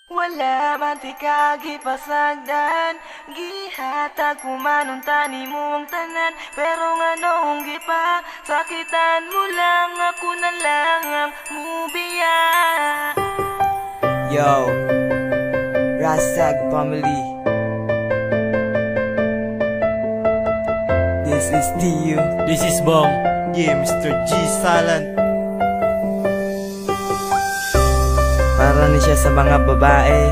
Wala man ti kagipasagdan, gihatag kumanon tani mo ang tanan. Pero nga noong gipa, sakitan mo lang, ako na lang ang mubiya. Yo, Rasag family. This is Tio. This is Bong. Yeah, Mr. G Silent. Para ni siya sa mga babae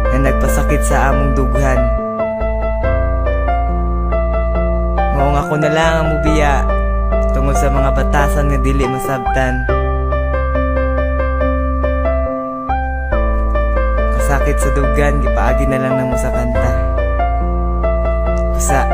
na nagpasakit sa among dughan. Maong ako na lang ang mubiya tungod sa mga batasan nga dili masabtan. Kasakit sa dughan, gipaagi na lang namo sa kanta. Usa,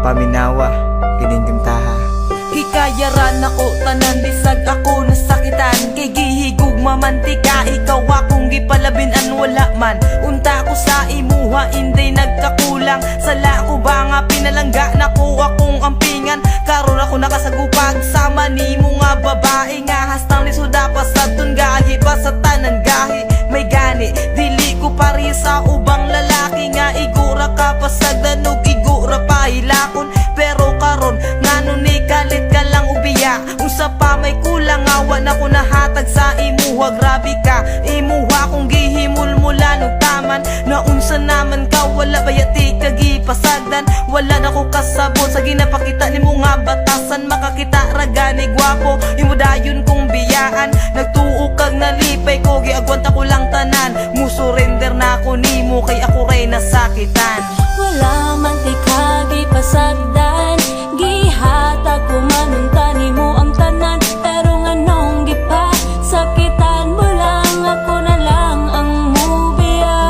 paminawa, kiningkamtaha. Hikayaran ako, tanan bisag ako nasakitan. Kay gihigug mamantika, ikaw akong gipalabinan. Wala man, unta ko sa imuha, hindi nagkakulang. Sala ko ba nga pinalangga na ko akong ampingan. Karon ako nakasagupag, sama ni mo nga babae. Nga hastang lisod dapat sa gahi pa sa tanan gahi. May gani, dili ko pari sa ubang lalaki. Nga igura ka pasagdanog, igura pa hilakon. Pero karon, ngano ni kalit ka lang ubiya. Unsa pa may kulang, awa na ko nahatag sa imuha. Grabe ka, imuha kong gihimul-mulan og taman. Naunsa naman ka, wala bayati kagipasagdan. Wala na ko kasabot sa ginapakita ni mo nga batasan. Makakita ragani gwapo, imudayon kong biyaan. Nagtuo kag nalipay ko, giagwanta ko lang tanan. Musurrender na ako nimo, kay ako ray nasakitan. Wala man ti kagipasagdan, gihatag kumanon tani mo ang tanan. Pero nga nong gipa, sakitan mo lang, ako na lang ang mubiya.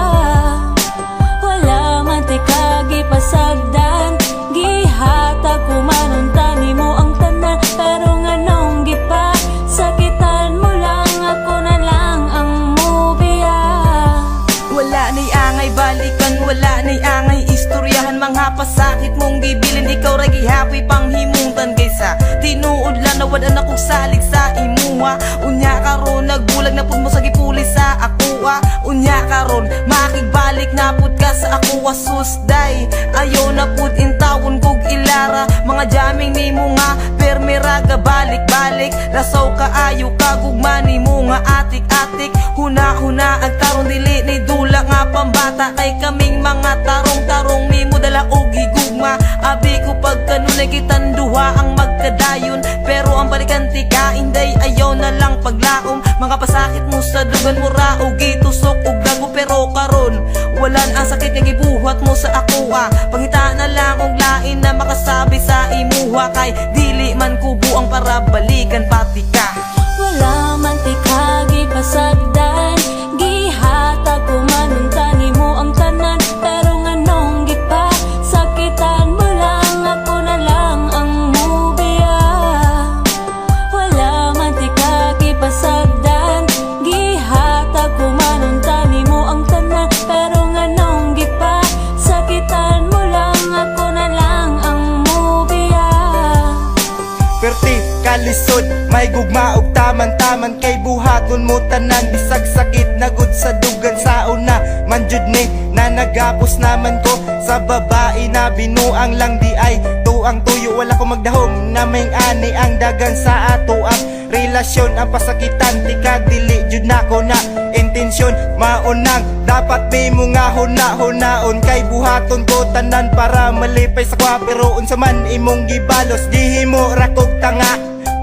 Wala man ti kagipasagdan, gihatag kumanon tani mo ang tanan. Pero nga nong gipa, sakitan mo lang, ako na lang ang mubiya. Wala na'y angay balikan, wala na'y angay istoryahan. Mga pasakit mong gibilin, ikaw ra gihapoy panghimuntan. Kaysa tinuod lang na wala na kong salig sa imuha. Unya karon nagbulag na pud mo sa gipuli sa akuha. Unya karon makigbalik na pud ka sa akuha. Susday, ayaw na pud intawon kog ilara. Mga jamming ni mo nga permiraga balik-balik. Lasaw ka ayo ka gugma ni mo nga atik-atik. Huna-huna ang tarong dili ni dula nga pambata. Kay kaming mga tarong-tarong mi mo dala og higugma. Abi ko pagkanunay kitan duha ang magkadayon. Pero ang balikan tika inday ayaw na lang paglaom. Mga pasakit mo sa dugan mo ra og gitusok og dago. Pero karon walan ang sakit nga gibuhat mo sa akuha. Pangita na lang og lain na makasabi sa imuha. Kay dili man kubo ang para balikan pati ka. Wala man ti kagipasagdan, gihatag kumanon tani mo ang tanan. Pero nga nong gipa, sakitan mo lang, ako na lang ang mubiya. Wala man ti kagipasagdan, gihatag kumanon tani mo ang tanan. Pero nga nong gipa, sakitan mo lang, ako na lang ang mubiya. Perti, kalisod, may gugma og taman-taman. Kay buhaton mo tanan, bisag sakit na gud sa dugan sa una. Manjud ni, na nagapos naman ko sa babae na binuang lang di ay tuang tuyo. Wala ko magdahom na may ani ang dagan sa ato ang relasyon. Ang pasakitan, tika dili jud nako na intensyon. Maunang dapat di mo nga huna-hunaon. Kay buhaton ko tanan para malipay sa kwa. Pero unsa man imong gibalos, gihimo rakog tanga.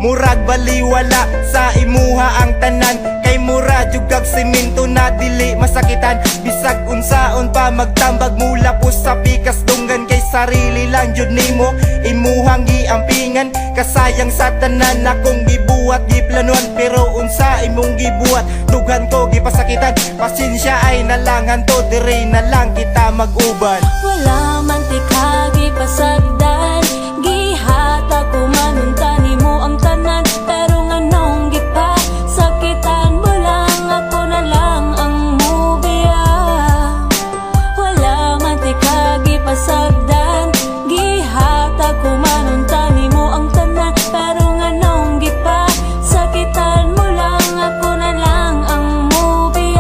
Murag baliwala sa imuha ang tanan. Kay mura jugag semento na dili masakitan. Bisag unsaon pa magtambag mula po sa pikas dunggan. Kay sarili lang jud nimo imuhang giampingan. Kasayang sa tanan akong gibuhat giplanuan. Pero unsa imong gibuhat, dughan ko gipasakitan. Pasensya ay nalangan to, dire na lang kita mag-uban. Wala man ti kagipasagdan, gihatag kumanon tani mo ang tanan. Pero nga nong gipa, sakitan mo lang, ako na lang ang mubiya. Wala man ti kagipasagdan, gihatag kumanon tani mo ang tanan. Pero nga nong gipa, sakitan mo lang, ako na lang ang mubiya.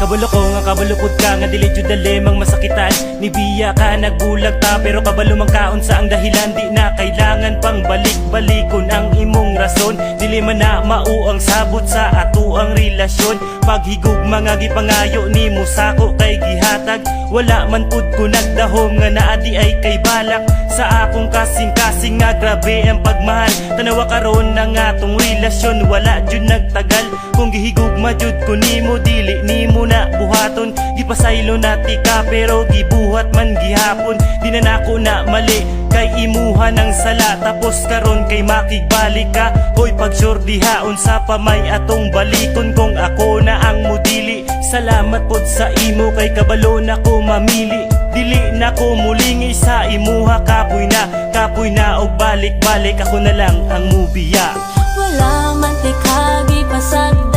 Kabalo ko nga kabalupod ka nga dili jud dalemang masakitan. Ni biya ka nagbulag ta pero kabalo man kaon sa ang dahilan. Di na kailangan pang balik-balikon ang imong rason. Dili man na mao ang sabot sa ato ang relasyon. Paghigog mga gipangayo nimo sako kay gihatag. Wala man pud ko nagdahom nga naadi ay kay balak. Sa akong kasing-kasing nga grabe ang pagmahal. Tanawa karon ng atong relasyon wala jud nagtagal. Kung gihigugma jud ko nimo dili nimo na buhaton. Gipasaylo na tika pero gibuhat man gihapon. Di na nako na mali kay imuha ng sala. Tapos karon kay makigbalik ka. Hoy pagsurdihaon sa pamay atong balikon. Kung ako na ang mudili. Salamat pod sa imo kay kabalo na ko mamili. Dili na ko mulingi sa imuha kapoy na og balik-balik ako na lang ang mubiya. Wala man tikagi pasag